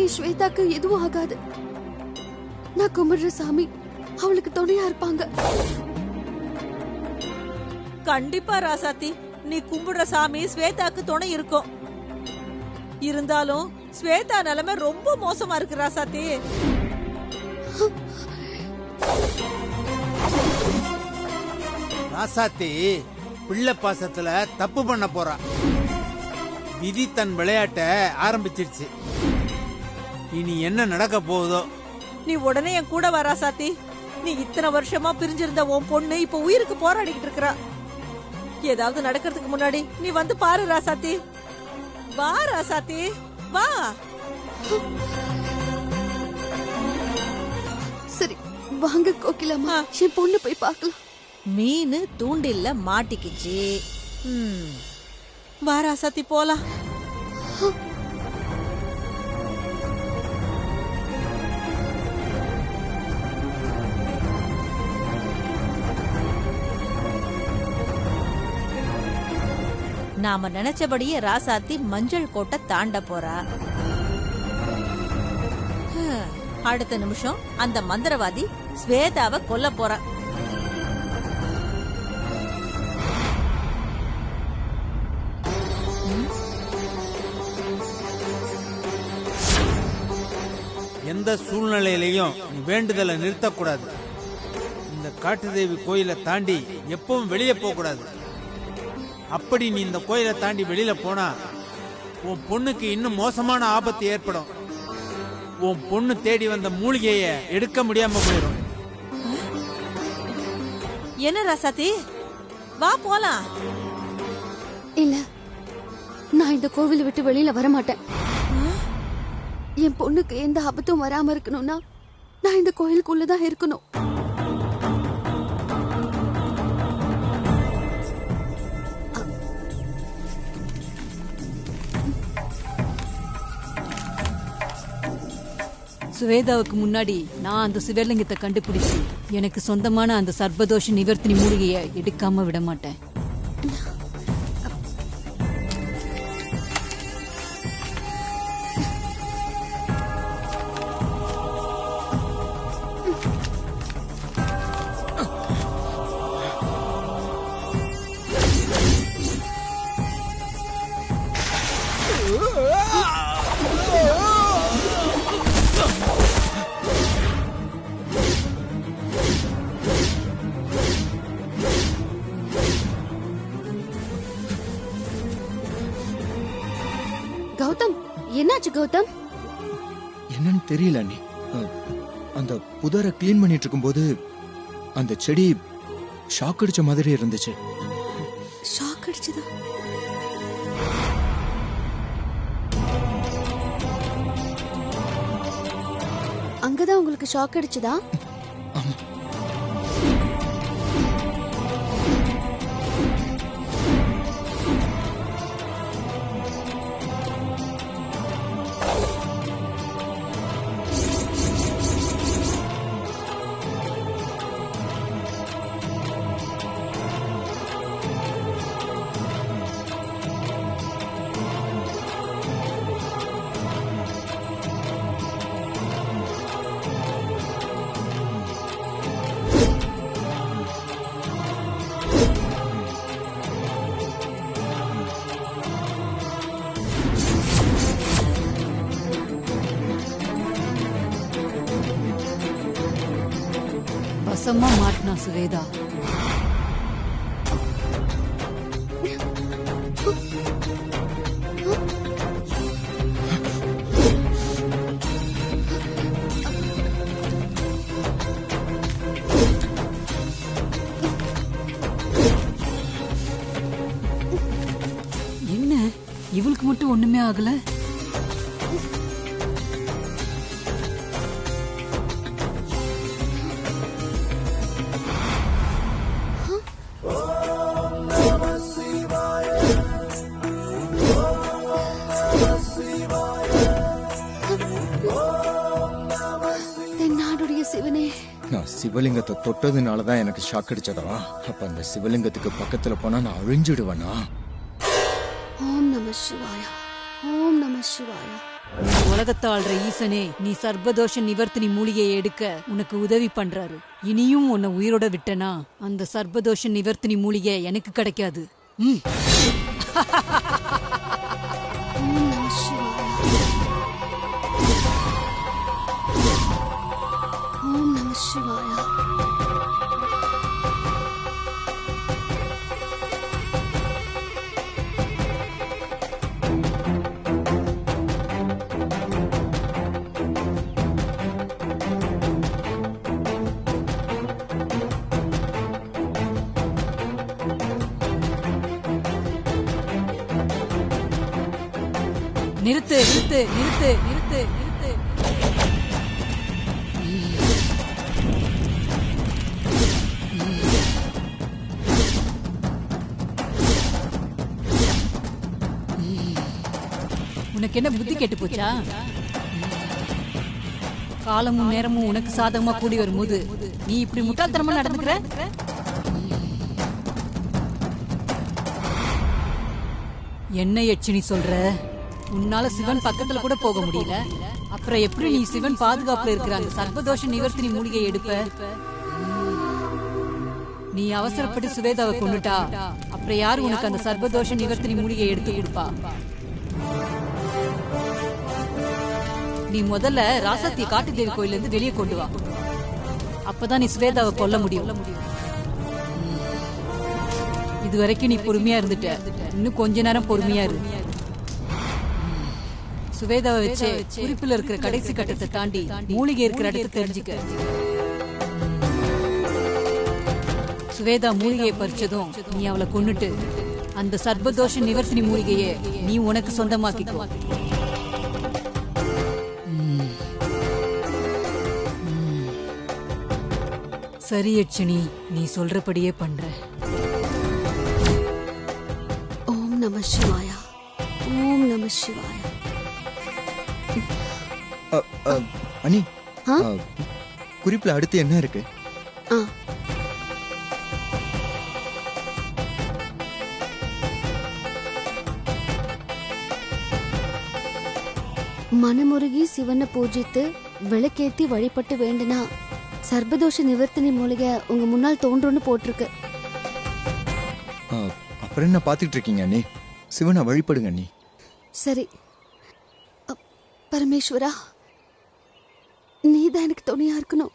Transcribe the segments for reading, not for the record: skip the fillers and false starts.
என் ஸ்வேதாக்கு எதுவும் ஆகாது. நான் கும்பிடுற சாமி அவளுக்கு துணையா இருப்பாங்க. கண்டிப்பா ராசாத்தி, நீ கும்பிடுற சாமி ஸ்வேதாக்கு துணை இருக்கும். இருந்தாலும் ஸ்வேதா நிலைமை ரொம்ப மோசமா இருக்கு ராசாத்தி. ராசாத்தி பிள்ளை பாசத்துல தப்பு பண்ண போறா. விதி தன் விளையாட்ட ஆரம்பிச்சிருச்சு. இனி என்ன நடக்க போகுதோ. நீ உடனே என் கூட வா ராசாத்தி. நீ இத்தனை வருஷமா பிரிஞ்சிருந்த உன் பொண்ணு இப்ப உயிருக்கு போராடிக்கிட்டு இருக்கா. ஏதாவது நடக்கிறதுக்கு முன்னாடி நீ வந்து பாரு ராசாத்தி. வா ராசாத்தி, வா. சரி வாங்க கோகிலம்மா, என் பொண்ணு போய் பார்க்கலாம். மீன் தூண்டில்ல மாட்டிக்கிச்சு. வா ராசாத்தி போலாம். நாம நினைச்சபடியே ராசாத்தி மஞ்சள் கோட்டை தாண்ட போறா. அடுத்த நிமிஷம் அந்த மந்திரவாதி ஸ்வேதாவை கொல்ல போறா. எந்த சூழ்நிலையிலையும் நீ வேண்டுதலை நிறுத்தக்கூடாது. இந்த காட்டுதேவி கோயிலை தாண்டி எப்பவும் வெளியே போக கூடாது. அப்படி நீ இந்த கோயிலை தாண்டி வெளியில போனா உன் பொண்ணுக்கு இன்னும் மோசமான ஆபத்து ஏற்படும். உன் பொண்ணு தேடி வந்த மூலிகைய எடுக்க முடியாம போயிடும். என்ன ராசாத்தி, வா போலாம். இல்ல, நான் இந்த கோவிலை விட்டு வெளியில வர மாட்டேன். என் பொண்ணுக்கு எந்த ஆபத்தும் வராம இருக்கணும்னா நான் இந்த கோயிலுக்குள்ளதான் இருக்கணும். சுவேதாவுக்கு முன்னாடி நான் அந்த சிவலிங்கத்தை கண்டுபிடிச்சு எனக்கு சொந்தமான அந்த சர்வதோஷ நிவர்த்தினி மூலிகையை எடுக்காம விட மாட்டேன். கௌதம், என்னாச்சு கௌதம்? என்னன்னு தெரியல அண்ணி. அந்த புதரை கிளீன் பண்ணிட்டு இருக்கும்போது அந்த செடி ஷாக் அடிச்ச மாதிரி இருந்துச்சு. ஷாக் அடிச்சதா? அங்கதான் உங்களுக்கு ஷாக் அடிச்சதா? ஆமா. வசமா மாட்டினா சுவேதா. என்ன இவளுக்கு மட்டும் ஒண்ணுமே ஆகல? நான் சிவலிங்கத்தை தொட்டதுனாலதான் எனக்கு ஷாக் அடிச்சதா? அப்ப அந்த சிவலிங்கத்துக்கு பக்கத்துல போனா நான் அழிஞ்சிடுவேனா? ஓம் நம சிவாய, ஓம் நம சிவாய. இந்த உலகத்தை ஆள்ற ஈசனே நீ சர்வதோஷ நிவர்த்தினி மூலிகையை எடுக்க உனக்கு உதவி பண்றாரு. இனியும் உன்னை உயிரோட விட்டனா அந்த சர்வதோஷ நிவர்த்தினி மூலிகை எனக்கு கிடைக்காது. ஓம் நம சிவாய. ஓம் நம சிவாய. நிறுத்து நிறுத்து நிறுத்து நிறுத்து நிறுத்து. உனக்கு என்ன புத்தி கெட்டு போச்சா? காலமும் நேரமும் உனக்கு சாதகமா கூடி வரும்போது நீ இப்படி முட்டாள்தனமா நடந்துக்கிற? என்ன யட்சினி சொல்ற? உன்னால சிவன் பக்கத்துல கூட போக முடியல. அப்புறம் எப்படி நீ சிவன் பாதுகாப்புல இருக்கிற அந்த சர்வதோஷ நிவர்த்தினி மூலிகை எடுப்ப? நீ அவசரப்பட்டு சுவேதாவை கொண்டுட்டா அப்புறம் யாரு உனக்கு அந்த சர்வதோஷ நிவர்த்தினி மூலிகை எடுத்து கொடுப்பா? நீ முதல்ல ராசாத்திய காட்டுதேவி கோயில இருந்து வெளியே கொண்டு வா. அப்பதான் நீ சுவேதாவை கொல்ல முடியும். இதுவரைக்கும் நீ பொறுமையா இருந்துட்ட, இன்னும் கொஞ்ச நேரம் பொறுமையா இரு. சுவேதாவை வச்சு குறிப்பில் இருக்கிற கடைசி கட்டத்தை தாண்டி மூலிகை இருக்கிற இடத்தை தெரிஞ்சுக்க. சுவேதா மூலிகையை பறிச்சதும் நீ அவளை கொன்னுட்டு அந்த சர்வதோஷ நிவர்த்தினி மூலிகையை நீ உனக்கு சொந்தமாக்கிக்கோ. சரி யட்சினி, நீ சொல்றபடியே பண்ற. ஓம் நம சிவாய. ஓம் நம சிவாய. அனி, ஆ? குறிப்புல அடுத்து என்ன இருக்கு? ஆ, மனமுருகி சிவனை பூஜித்து விளக்கேத்தி வழிபட்டு வேண்டுனா சர்வதோஷ நிவர்த்தினி மூலிகை உங்க முன்னால் தோன்றும்னு போட்டிருக்கு. அப்புறம் என்ன பாத்துட்டு இருக்கீங்க அண்ணி? சிவனை வழிபடுங்க அண்ணி. சரி பரமேஸ்வரா, நீதான் எனக்கு துணையா இருக்கணும்.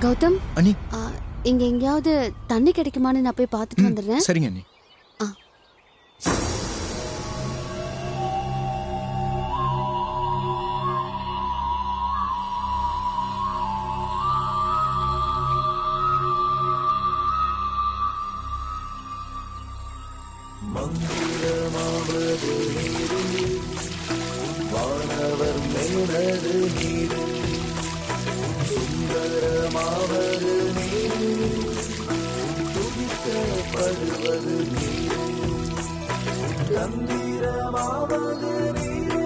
கௌதம், அண்ணி, இங்க எங்கேயாவது தண்ணி கிடைக்குமான்னு நான் போய் பார்த்துட்டு வந்துடுறேன். சரிங்க அண்ணி. வானவர் மேலது நீரு சுந்தரமாவது நீரு துதிக்கப்படுவது நீரு கம்பீரமாவது நீரு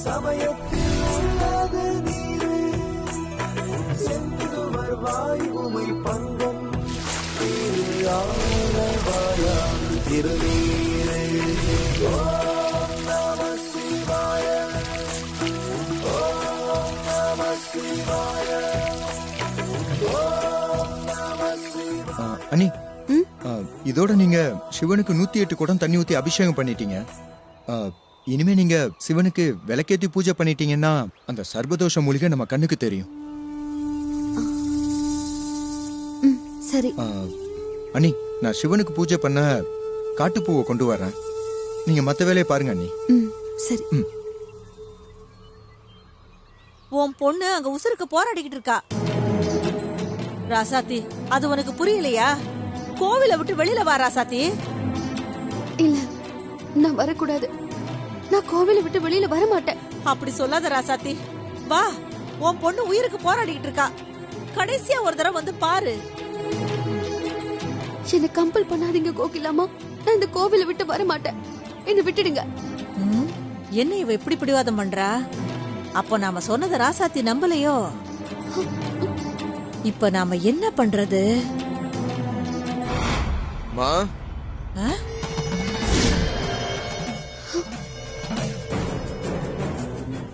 சமயத்தில் உள்ளது நீரு செந்துவர் வாயுமை பங்கம் திரு ஆரவாயான் திருநீரே. ஓம் நம சிவாய. ஓம் நம சிவாய. ஓம் நம சிவாய. அண்ணி, இதோட நீங்க சிவனுக்கு 108 குடம் தண்ணி ஊத்தி அபிஷேகம் பண்ணிட்டீங்க. இனிமே நீங்க சிவனுக்கு விளக்கேத்தி பூஜை பண்ணிட்டீங்கன்னா அந்த சர்வதோஷ மூலிகை நம்ம கண்ணுக்கு தெரியும். சரி. அண்ணி, நான் சிவனுக்கு பூஜை பண்ண காட்டுப்பூவை கொண்டு வரேன். நீங்க மத்த வேலையை பாருங்க அண்ணி. சரி. உன் பொண்ணு அங்க உசுருக்கு போராடிக்கிட்டு இருக்கா. ராசாத்தி, அது உனக்கு புரியலையா? கோவிலை விட்டு வெளியில வா ராசாத்தி. இல்ல, நான் வரக்கூடாது. நான் கோவிலை விட்டு வெளியில வர மாட்டேன். அப்படி சொல்லாத ராசாத்தி. வா, உன் பொண்ணு உயிருக்கு போராடிக்கிட்டு இருக்கா. கடைசியா ஒரு தடவை வந்து பாரு. என்ன கம்பல் பண்ணாதீங்க கோகிலாமா. நான் இந்த கோவிலை விட்டு வர மாட்டேன். என்ன விட்டுடுங்க. என்ன இவ எப்படி பிடிவாதம் பண்றா? அப்போ நாம சொன்னத ராசாத்தி நம்பலையோ? இப்ப நாம என்ன பண்றது? மா,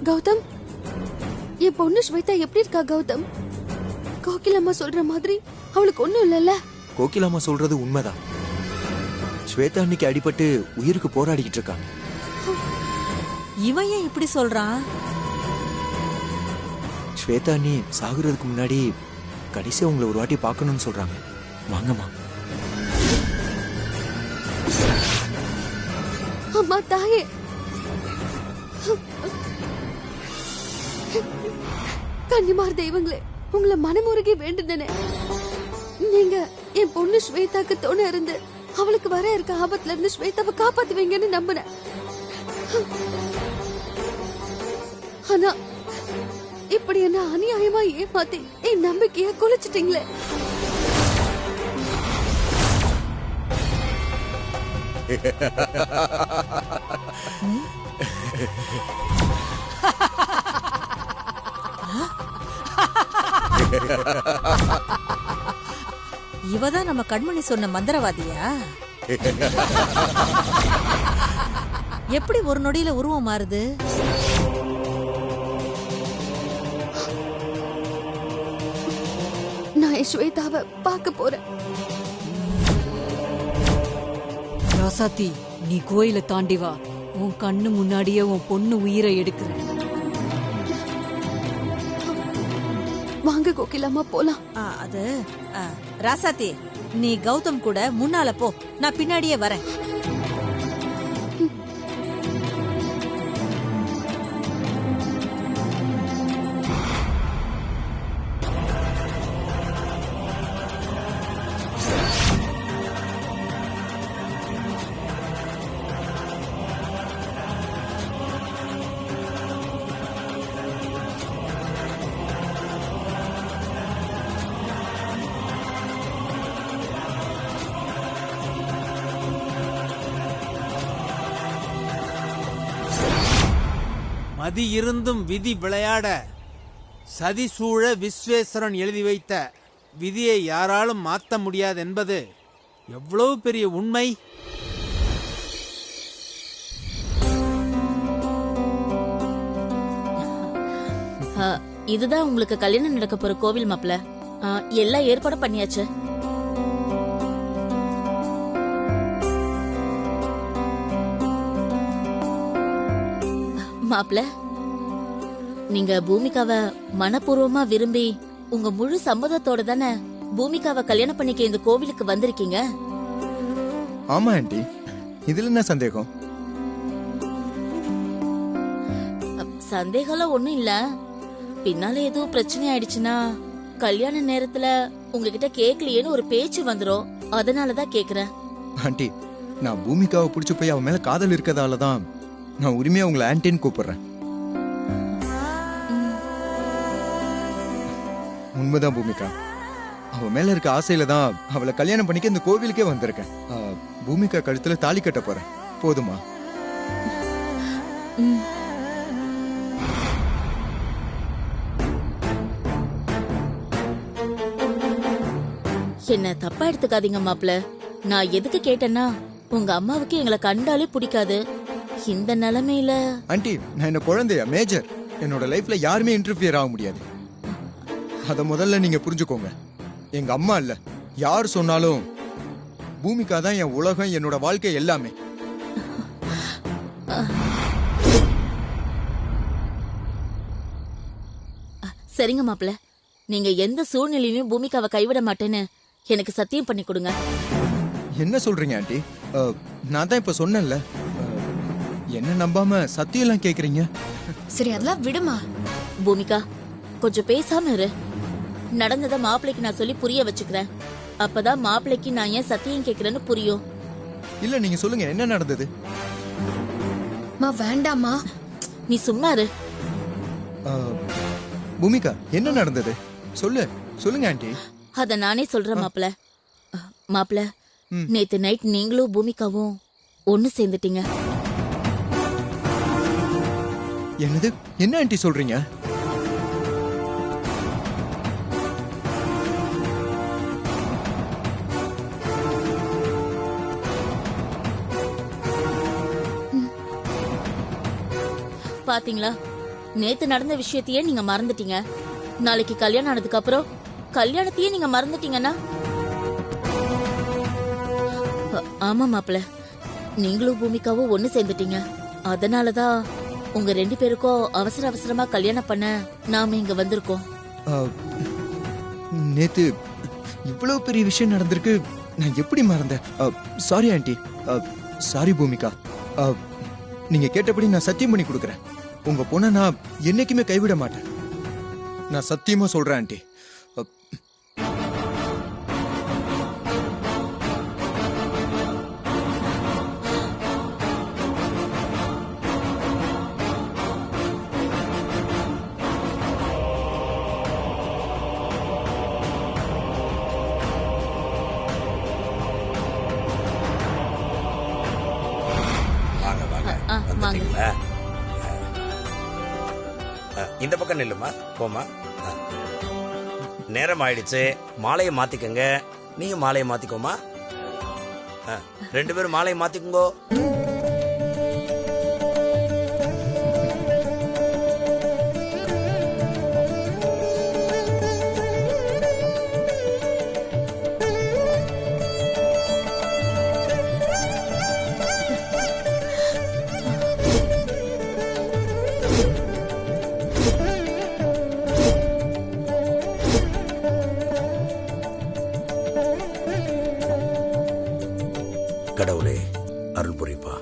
கௌதம், என் பொண்ணு ஸ்வேதா எப்படி இருக்கா கௌதம்? கோகிலம்மா சொல்ற மாதிரி அவளுக்கு ஒண்ணும் இல்லல்ல? கோகிலாமா சொல்றது உண்மைதான். ஸ்வேதா அன்னைக்கு அடிபட்டு உயிருக்கு போராடிக்கிட்டு இருக்காங்க. இவன் ஏன் இப்படி சொல்றான்? ஸ்வேதா அண்ணி சாகுறதுக்கு முன்னாடி கடைசியா உங்களை ஒரு வாட்டி பார்க்கணும்னு சொல்றாங்க. வாங்கம்மா. அம்மா தாயே, கன்னிமார் தெய்வங்களே, உங்களை மனமுருகி வேண்டுதனே. நீங்க என் பொண்ணு ஸ்வேதாக்கு துணை இருந்து அவளுக்கு வர இருக்க ஆபத்துல இருந்து ஸ்வேதாவை காப்பாத்துவீங்கன்னு நம்பினேன். ஆனா இப்படி என்ன அநியாயமா ஏமாத்தி என் நம்பிக்கைய குலைச்சிட்டீங்களே. இவதான் நம்ம கண்மணி சொன்ன மந்திரவாதியா? எப்படி ஒரு நொடியில உருவம் மாறுது? நான் ஸ்வேதாவை பார்க்க போறேன். ராசாத்தி, நீ கோயிலை தாண்டி வா. உன் கண்ணு முன்னாடியே உன் பொண்ணு உயிரை எடுக்கிற. வாங்க கோகிலாமா, போலாம். அது ராசாத்தி, நீ கௌதம் கூட முன்னால போ, நான் பின்னாடியே வரேன். மதி இருந்தும் விதி விளையாட சதி சூழ விஸ்வேஸ்வரன் எழுதி வைத்த விதியை யாராலும் மாற்ற முடியாது என்பது எவ்வளவு பெரிய உண்மை. இதுதான் உங்களுக்கு கல்யாணம் நடக்க போற கோவில் மாப்ள. எல்லாம் ஏற்பாடு பண்ணியாச்சு. மாப்ள, நீங்க பூமிகாவை மனப்பூர்வமா விரும்பி உங்க முழு சம்மதத்தோட தானே பூமிகாவை கல்யாணம் பண்ணிக்க இந்த கோவிலுக்கு வந்திருக்கீங்க? ஆமா ஆண்டி, இதுல என்ன சந்தேகம்? சந்தேகம் ஒண்ணும் இல்ல. பின்னால எதுவும் பிரச்சனை ஆயிடுச்சுன்னா கல்யாண நேரத்துல உங்ககிட்ட கேட்கலையேன்னு ஒரு பேச்சு வந்துரும். அதனாலதான் கேக்குறேன். ஆண்டி, நான் பூமிகாவை பிடிச்சு போய் அவன் மேல காதல் இருக்கதால தான் நான் உரிமையா உங்களை ஆன்டின்னு கூப்பிடுறேன். உண்மைதான் பூமிகா, அவ மேல இருக்க ஆசையில தான் அவளை கல்யாணம் பண்ணிக்க இந்த கோவிலுக்கே வந்திருக்கேன். பூமிகா கழுத்துல தாலி கட்ட போறேன். போதுமா? என்ன தப்பா எடுத்துக்காதீங்க மாப்ள. நான் எதுக்கு கேட்டேன்னா, உங்க அம்மாவுக்கு எங்களை கண்டாலே பிடிக்காது. இந்த நிலைமையில ஆண்டி, நான் என்ன குழந்தையா? மேஜர். என்னோட லைஃப்ல யாருமே இன்டர்ஃபியர் ஆக முடியாது. அத முதல்ல நீங்க புரிஞ்சுக்கோங்க. எங்க அம்மா இல்ல, யார் சொன்னாலும் பூமிகா தான் என் உலகம், என்னோட வாழ்க்கை எல்லாமே. சரிங்க மாப்பிள்ள, நீங்க எந்த சூழ்நிலையிலும் பூமிகாவை கைவிட மாட்டேன்னு எனக்கு சத்தியம் பண்ணி கொடுங்க. என்ன சொல்றீங்க ஆண்டி? நான் தான் இப்ப சொன்னேன்ல. என்ன நம்பாம சத்தியம்லாம் கேக்குறீங்க? சரி அதெல்லாம் விடுமா. பூமிகா, கொஞ்சம் பேசாம இரு. நடந்ததை மாப்பிள்ளைக்கு நான் சொல்லி புரிய வச்சுக்கிறேன். அப்பதான் மாப்பிள்ளைக்கு நான் ஏன் சத்தியம் கேக்குறேன்னு புரியும். இல்ல நீங்க சொல்லுங்க, என்ன நடந்தது? மா வேண்டாமா. நீ சும்மா இரு. பூமிகா, என்ன நடந்தது? சொல்லுங்க ஆண்டி. அத நானே சொல்றேன் மாப்பிள்ள. மாப்பிள்ள, நேத்து நைட் நீங்களும் பூமிகாவும் ஒண்ணு சேர்ந்துட்டீங்க. என்னது? என்ன ஆண்டி சொல்றீங்க? பாத்தீங்களா, நேத்து நடந்த விஷயத்தையே நீங்க மறந்துட்டீங்க. நாளைக்கு கல்யாணம் ஆனதுக்கு அப்புறம் கல்யாணத்தையே நீங்க மறந்துட்டீங்கன்னா? ஆமா மாப்பிள்ள, நீங்களும் பூமிகாவும் ஒண்ணு சேர்ந்துட்டீங்க. அதனாலதான் உங்க 2 பேருக்கும் அவசர அவசரமா கல்யாணம் பண்ண நாம இங்க வந்திருக்கோம். நேத்து இவ்வளவு பெரிய விஷயம் நடந்திருக்கு, நான் எப்படி மறந்தேன்? Sorry aunty. சாரி பூமிகா. நீங்க கேட்டபடி நான் சத்தியம் பண்ணி கொடுக்கறேன். உங்க பொண்ணை நான் என்னைக்குமே கைவிட மாட்டேன். நான் சத்தியமா சொல்றேன் ஆண்டி. வாங்க வாங்க, வந்துட்டீங்களா? இந்த பக்கம் நில்லுமா, போமா. நேரம் ஆயிடுச்சு, மாலையை மாத்திக்கங்க. நீங்க மாலையை மாத்திக்கோமா. 2 பேரும் மாலையை மாத்திக்கோங்க. கடவுளே, அருள் புரிப்பா.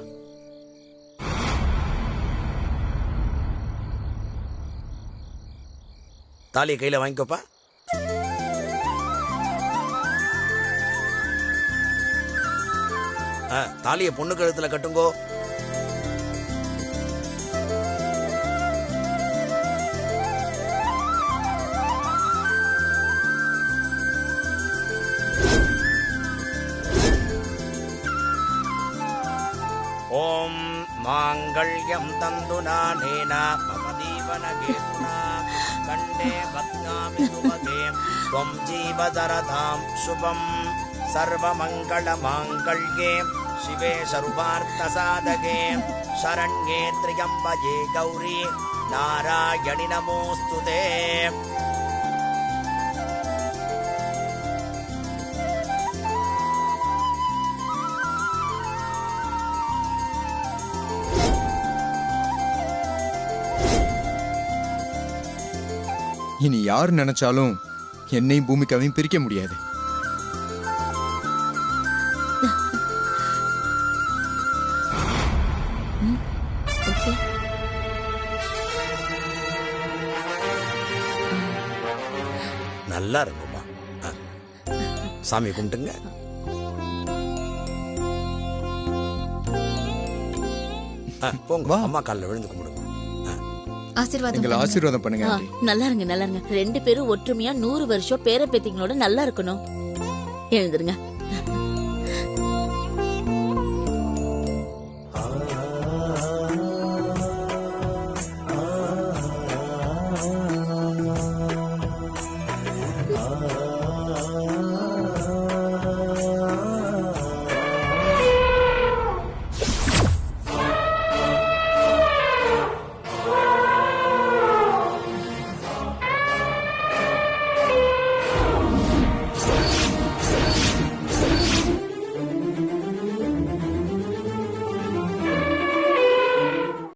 தாலியை கையில வாங்கிக்கோப்பா. தாலியை பொண்ணு கழுத்துல கட்டுங்கோ. ஓம் மாங்கல்யம் தந்துநானேன மம ஜீவனகேதுனா கண்டே பத்னாமி சுமதே த்வம் ஜீவதரதாம் சுபம் சர்வமங்கள மாங்கல்யே சிவே சர்வார்த்த சாதகே சரண்யே த்ரியம்பஜே கௌரி நாராயணி நமோஸ்துதே. இனி யார் நினைச்சாலும் என்னையும் பூமிகாவையும் பிரிக்க முடியாது. நல்லா இருக்குமா. சாமி கும்பிட்டுங்க. போங்க, அம்மா காலில் விழுந்து கும்பிடுங்க. எங்களை ஆசீர்வாதம் பண்ணுங்க. நல்லா இருங்க, நல்லா இருங்க. 2 பேரும் ஒற்றுமையா 100 வருஷம் பேர பேத்திங்களோட நல்லா இருக்கணும். எழுந்துருங்க.